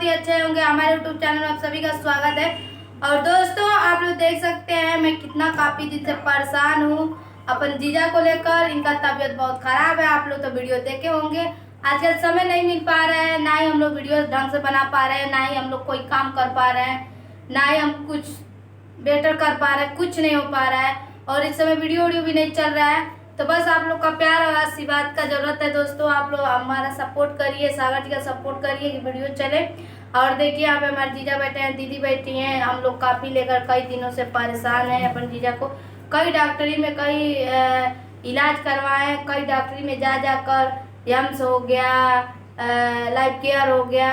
बहुत ही अच्छे होंगे। हमारे YouTube चैनल में आप सभी का स्वागत है। और दोस्तों आप लोग देख सकते हैं मैं कितना काफ़ी दिन से परेशान हूँ अपन जीजा को लेकर। इनका तबीयत बहुत ख़राब है। आप लोग तो वीडियो देखे होंगे। आजकल समय नहीं मिल पा रहा है, ना ही हम लोग वीडियो ढंग से बना पा रहे हैं, ना ही हम लोग कोई काम कर पा रहे हैं, ना ही हम कुछ बेटर कर पा रहे हैं। कुछ नहीं हो पा रहा है और इस समय वीडियो भी नहीं चल रहा है। तो बस आप लोग का प्यार और आशीर्वाद का जरूरत है दोस्तों। आप लोग हमारा सपोर्ट करिए, सागर जी का सपोर्ट करिए कि वीडियो चले। और देखिए यहाँ पे हमारे जीजा बैठे हैं, दीदी बैठी हैं। हम लोग काफ़ी लेकर कई दिनों से परेशान हैं। अपन जीजा को कई डॉक्टरी में कई इलाज करवाए, कई डॉक्टरी में जा जाकर यम्स हो गया, लाइफ केयर हो गया,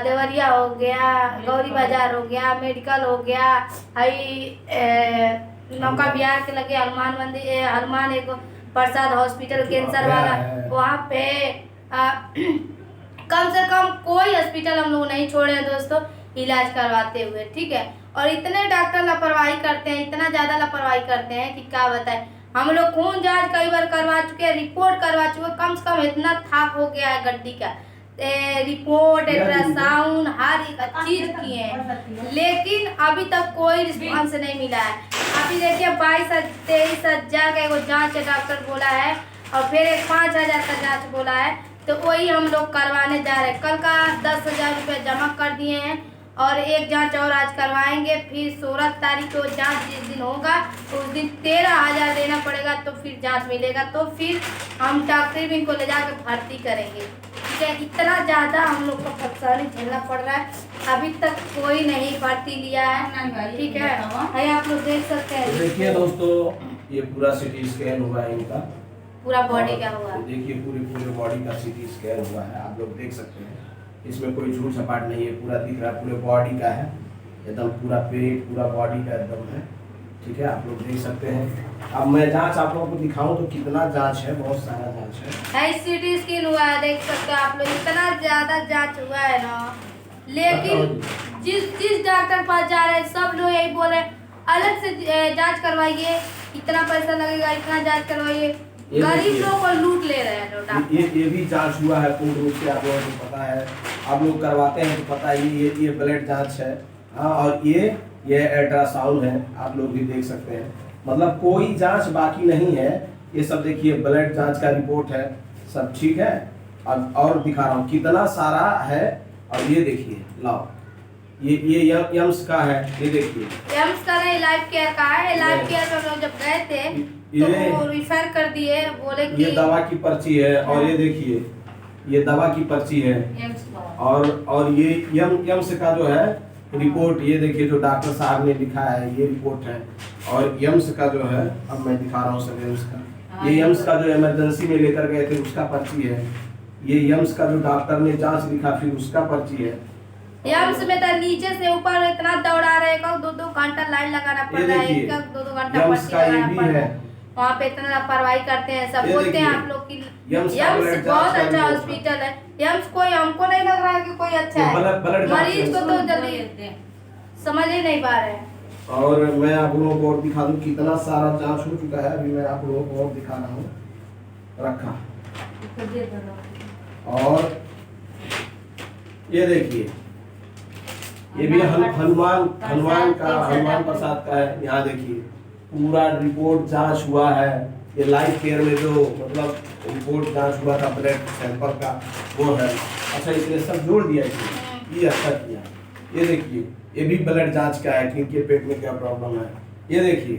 देवरिया हो गया, गौरी बाजार हो गया, मेडिकल हो गया, नौका बिहार के लगे हनुमान मंदिर, हनुमान एक प्रसाद हॉस्पिटल कैंसर वाला, वहाँ पे कम से कम कोई हॉस्पिटल हम लोग नहीं छोड़े हैं दोस्तों इलाज करवाते हुए, ठीक है। और इतने डॉक्टर लापरवाही करते हैं, इतना ज़्यादा लापरवाही करते हैं कि क्या बताएं। हम लोग खून जांच कई बार करवा चुके हैं, रिपोर्ट करवा चुके हैं। कम से कम इतना थाक हो गया है गड्डी का, रिपोर्ट, अल्ट्रासाउंड, हर एक चीज किए हैं, लेकिन अभी तक कोई रिस्पॉन्स नहीं मिला है। अभी देखिए 22-23 का एक जांच डॉक्टर बोला है और फिर एक 5000 का जांच बोला है। तो वही हम लोग करवाने जा रहे हैं। कल का 10,000 रुपये जमा कर दिए हैं और एक जांच और आज करवाएंगे। फिर 16 तारीख को जांच जिस दिन होगा उस दिन 13,000 देना पड़ेगा, तो फिर जांच मिलेगा। तो फिर हम डॉक्टर भी इनको ले जाकर भर्ती करेंगे, ठीक है। इतना ज़्यादा हम लोग को परेशानी झेलना पड़ रहा है। अभी तक कोई नहीं भर्ती लिया है, ठीक है। भाई आप लोग देख सकते हैं। देखिए दोस्तों ये पूरा सिटी स्कैन हुआ है इनका, पूरा बॉडी का हुआ है। देखिए पूरे बॉडी का सिटी स्कैन हुआ है, आप लोग देख सकते हैं। इसमें कोई झूठ झपाट नहीं है, पूरा दिख रहा है, पूरे बॉडी का है एकदम, पूरा पेट पूरा बॉडी का एकदम है, ठीक है। आप लोग देख सकते हैं। अब मैं जांच आप लोगों को दिखाऊं तो कितना जांच है, बहुत सारा जांच है। सिटी स्कैन हुआ है, देख सकते हैं आप लोग। इतना ज्यादा जांच हुआ है ना, लेकिन जिस डॉक्टर पास जा रहे हैं सब लोग यही बोल रहे हैं अलग से जांच करवाइए, इतना पैसा लगेगा, इतना जांच करवाइए। गरीब लोग को लूट ले रहे हैं डॉक्टर। ये भी जांच हुआ है पूर्ण रूप से, आप लोगों को पता है, आप लोग करवाते हैं तो पता है। ये ब्लड जांच है, हाँ, और ये अल्ट्रासाउंड है, आप लोग भी देख सकते हैं। मतलब कोई जांच बाकी नहीं है। ये सब देखिए ब्लड जांच का रिपोर्ट है, सब ठीक है। अब और दिखा रहा हूँ कितना सारा है। और ये देखिए, लाओ, ये यम्स का है, ये देखिए। यम्स का नहीं, लाइफ केयर का है। लाइफ केयर में हम लोग जब गए थे तो वो रिफर कर दिए, बोले कि ये दवा की पर्ची है। और ये देखिए ये दवा की पर्ची है। और ये यम्स का जो है रिपोर्ट, ये देखिए जो डॉक्टर साहब ने लिखा है, ये रिपोर्ट है। और यम्स का जो है, अब मैं दिखा रहा हूँ सब यम्स का। ये यम्स का जो इमरजेंसी में लेकर गए थे उसका पर्ची है। ये यम्स का जो डॉक्टर ने जांच लिखा फिर उसका पर्ची है। यम्स में तो नीचे से ऊपर इतना दौड़ा रहे, 2-2 घंटा लाइन लगाना पड़ रहा है, 1-2 घंटा पर्ची लगाना पड़ रहा है। वहाँ पे इतना लापरवाही करते हैं, सब बोलते हैं आप लोग की यम्स बहुत अच्छा हॉस्पिटल है। यम्स कोई हमको नहीं लग रहा है कि कोई अच्छा है, मरीज को तो जल्दी समझ ही नहीं पा रहे हैं। और मैं आप लोगों को और दिखा दूं कितना सारा जांच हो चुका है। अभी मैं आप लोगों को और दिखा रहा हूँ, रखा। और ये देखिए ये भी हनुमान प्रसाद का है। यहाँ देखिए पूरा रिपोर्ट जांच हुआ है। ये लाइफ केयर में जो मतलब रिपोर्ट जांच हुआ था ब्लड सैंपल का, वो है। अच्छा इसने सब जोड़ दिया इसमें, ये अच्छा किया। ये देखिए ये भी ब्लड जांच का है कि इनके पेट में क्या प्रॉब्लम है। ये देखिए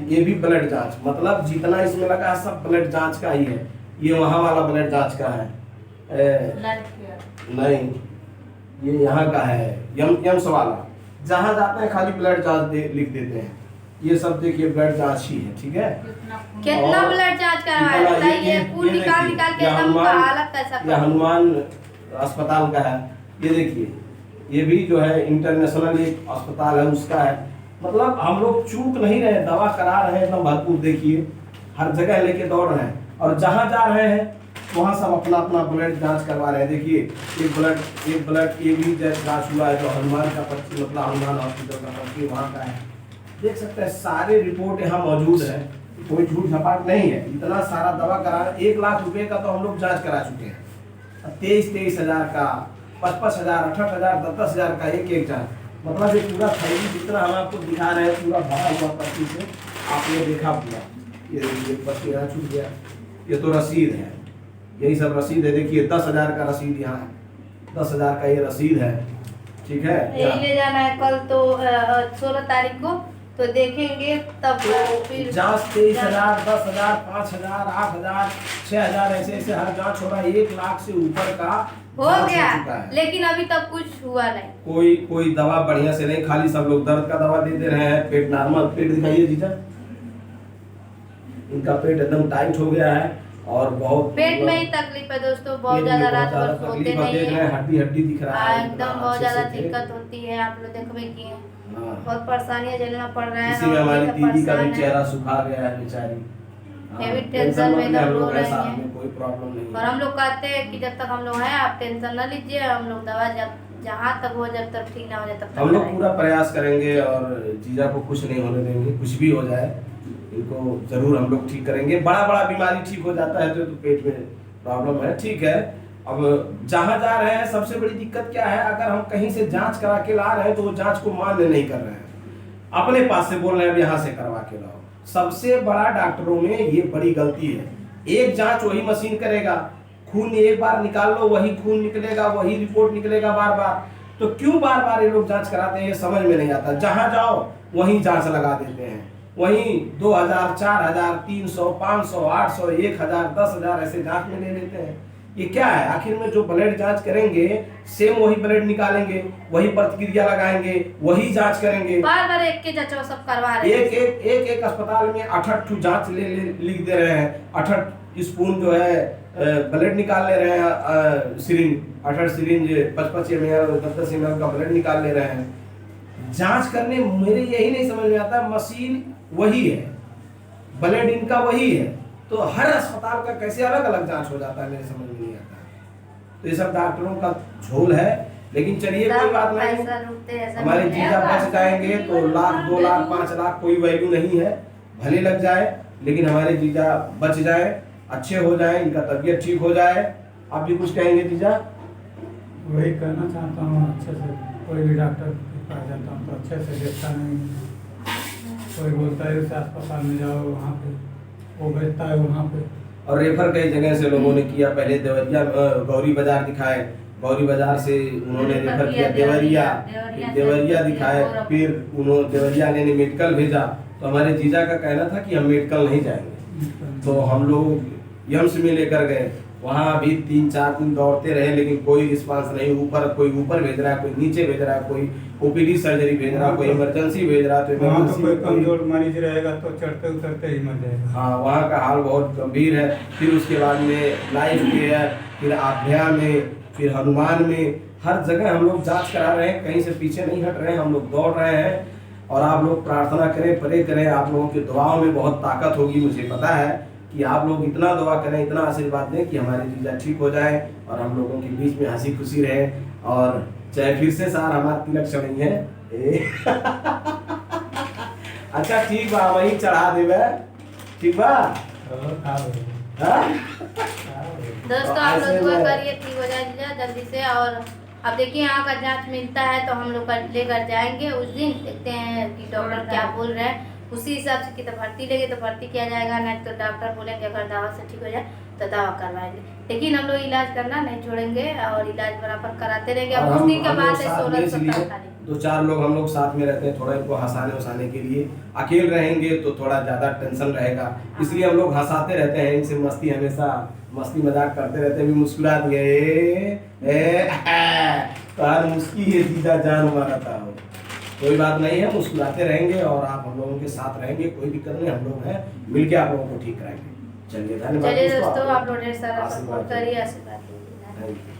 ये भी ब्लड जांच, मतलब जितना इसमें लगा है सब ब्लड जांच का ही है। ये वहाँ वाला ब्लड जांच का है, नहीं ये यहाँ का है, यम्स वाला। जहाँ जाते हैं खाली ब्लड जांच लिख देते हैं। ये सब देखिए ब्लड जांच ही है, ठीक है। कितना ब्लड जांच करवाया बताइए, खून निकाल के उनका हालत कैसा। ये हनुमान अस्पताल का है। ये देखिए ये भी जो है इंटरनेशनल एक अस्पताल है, उसका है। मतलब हम लोग चूक नहीं रहे, दवा करा रहे हैं एकदम भरपूर। देखिए हर जगह लेके दौड़ रहे हैं और जहाँ जा रहे हैं वहाँ सब अपना अपना ब्लड जांच करवा रहे हैं। देखिए एक ब्लड ये भी जांच हुआ है जो हनुमान का पर्ची, मतलब हनुमान हॉस्पिटल का पर्ची वहाँ का है। देख सकते हैं सारे रिपोर्ट यहाँ मौजूद है, कोई झूठ झपाट नहीं है। इतना सारा दवा करा, 1 लाख रुपए का तो हम लोग जांच करा चुके हैं। 23,000 का 55,000, 68,000, 10,000 का एक जांच। मतलब ये पूरा थैली जितना हम आपको दिखा रहे हैं पूरा भरा हुआ पर्ची से आपने देखा पूरा। ये देखिए पर्ची यहाँ छूट गया, ये तो रसीद है, यही सब रसीद है। देखिए 10,000 का रसीद यहाँ है, 10,000 का ये रसीद है, ठीक है। यही ले जाना है कल तो 16 तारीख को, तो देखेंगे तब फिर जांच 23,000, 10,000, 5,000, 8,000, 6,000 ऐसे ऐसे हर जांच हो रहा है। 1 लाख से ऊपर का हो जांच गया, चुका है। लेकिन अभी तक कुछ हुआ नहीं। कोई दवा बढ़िया से नहीं, खाली सब लोग दर्द का दवा दे रहे हैं। पेट नॉर्मल, पेट दिखाइए जीजा, इनका पेट एकदम टाइट हो गया है और बहुत पेट में ही तकलीफ है दोस्तों, बहुत ज्यादा रात भर सोते नहीं है, हड्डी दिख रहा है एकदम बहुत ज्यादा दिक्कत होती है। आप लोग देखबे किए, बहुत परेशानियां झेलना पड़ रहा है। इसी में हमारी हम दीदी का भी परेशान हैं। चेहरा सुखा गया है बेचारी। ये भी टेंशन में हम रो लोग रही हैं, साथ हैं। में कोई प्रॉब्लम नहीं और है। हम लोग कहते हैं कि जब तक हम लोग हैं आप टेंशन ना लीजिए, हम लोग दवा जब जहाँ तक हो, जब तक ठीक ना हो जाए तब तक हम लोग कराएंगे। पूरा प्रयास करेंगे और जीजा को कुछ नहीं होने देंगे। कुछ भी हो जाए इनको जरूर हम लोग ठीक करेंगे। बड़ा बीमारी ठीक हो जाता है तो पेट में प्रॉब्लम है, ठीक है। अब जहाँ जा रहे हैं सबसे बड़ी दिक्कत क्या है, अगर हम कहीं से जांच करा के ला रहे हैं तो वो जांच को मान्य नहीं कर रहे हैं, अपने पास से बोल रहे हैं अब यहाँ से करवा के लाओ। सबसे बड़ा डॉक्टरों में ये बड़ी गलती है। एक जांच वही मशीन करेगा, खून एक बार निकाल लो वही खून निकलेगा, वही रिपोर्ट निकलेगा बार बार। तो क्यों बार बार ये लोग जांच कराते हैं, ये समझ में नहीं आता। जहां जाओ वहीं जांच लगा देते हैं, वहीं 2,000, 4,000, 300, 500, 800, 1,000, 10,000 ऐसे जांच में ले लेते हैं। ये क्या है, आखिर में जो ब्लड जांच करेंगे सेम वही ब्लड निकालेंगे, वही प्रतिक्रिया लगाएंगे, वही जांच करेंगे। बार एक के जांच सब करवा रहे हैं। एक अस्पताल में 68 जांच लिख दे रहे हैं। 68 स्पून जो है ब्लड निकाल ले रहे हैं, सिरिंज 68 सिरिंज 55 ml 10 ml का ब्लड निकाल ले रहे हैं। जांच करने मेरे यही नहीं समझ में आता, मशीन वही है, ब्लड इनका वही है, तो हर अस्पताल का कैसे अलग अलग जांच हो जाता है, मेरे समझ में नहीं आता। तो ये सब डॉक्टरों का झोल है। लेकिन चलिए कोई बात नहीं, हमारे जीजा बच जाएंगे तो 1 लाख, 2 लाख, 5 लाख कोई वैल्यू नहीं है, भले लग जाए, लेकिन हमारे जीजा बच जाए, अच्छे हो जाए, इनका तबीयत ठीक हो जाए। आप भी कुछ कहेंगे जीजा? वही कहना चाहता हूँ, अच्छे से कोई भी डॉक्टर के पास जाता हूँ तो अच्छे से देखता नहीं। कोई बोलता है उस अस्पताल में जाओ, वहाँ पे वो भेजता है वहाँ पे। और रेफर कई जगह से लोगों ने किया, पहले देवरिया गौरी बाजार दिखाए, गौरी बाजार से उन्होंने रेफर किया देवरिया दिखाए, फिर उन्होंने देवरिया ने मेडिकल भेजा। तो हमारे जीजा का कहना था कि हम मेडिकल नहीं जाएंगे, तो हम लोग यम्स में लेकर गए। वहाँ भी 3-4 दिन दौड़ते रहे, लेकिन कोई रिस्पांस नहीं। कोई ऊपर भेज रहा है, कोई नीचे भेज रहा है, कोई ओपीडी सर्जरी भेज रहा है, कोई इमरजेंसी भेज रहा है। तो इमरजेंसी कोई कमजोर मरीज रहेगा तो चढ़ते उतरते ही मर जाएगा। हाँ, वहाँ का हाल बहुत गंभीर है। फिर उसके बाद में लाइफ केयर, फिर आभ्या में, फिर हनुमान में, हर जगह हम लोग जांच करा रहे हैं, कहीं से पीछे नहीं हट रहे हैं, हम लोग दौड़ रहे हैं। और आप लोग प्रार्थना करें, प्रे करें, आप लोगों की दुआओं में बहुत ताकत होगी। मुझे पता है कि आप लोग इतना दुआ करें, इतना आशीर्वाद दें कि हमारे जीजा ठीक हो जाए और हम लोगों के बीच में हंसी खुशी रहे। और चाहे फिर से सार हमारा तिलक चढ़ी है अच्छा ठीक बा, वही चढ़ा देवे, ठीक बा। दोस्तों आप लोग दुआ करिए ठीक हो जाए जीजा जल्दी से। और अब देखिए यहाँ का जांच मिलता है तो हम लोग लेकर जाएंगे उस दिन, देखते हैं कि डॉक्टर क्या बोल रहे हैं, उसी हिसाब से कि तो भर्ती लेंगे तो भर्ती किया जाएगा, नहीं तो डॉक्टर बोलेंगे अगर दवा से ठीक हो जाए तो दवा करवाएंगे। लेकिन हम लोग इलाज करना नहीं छोड़ेंगे और इलाज बराबर कराते रहेंगे। अब उस दिन के बाद 2-4 लोग हम लोग साथ में रहते हैं, थोड़ा इनको हंसाने उसाने के लिए। अकेले रहेंगे तो थोड़ा ज्यादा टेंशन रहेगा, इसलिए हम लोग हंसाते रहते हैं इनसे, मस्ती हमेशा मस्ती मजाक करते रहते हैं। भी मुस्कुरा दिए तो मुस्की ये जीजा जान हमारा था। कोई बात नहीं है, मुस्कुराते रहेंगे और आप हम लोगों के साथ रहेंगे, कोई दिक्कत नहीं, हम लोग हैं मिलके आप लोगों को ठीक कराएंगे। चलिए धन्यवाद दोस्तों, आप लोग ढेर सारा सपोर्ट करिए, आशीर्वाद दीजिए।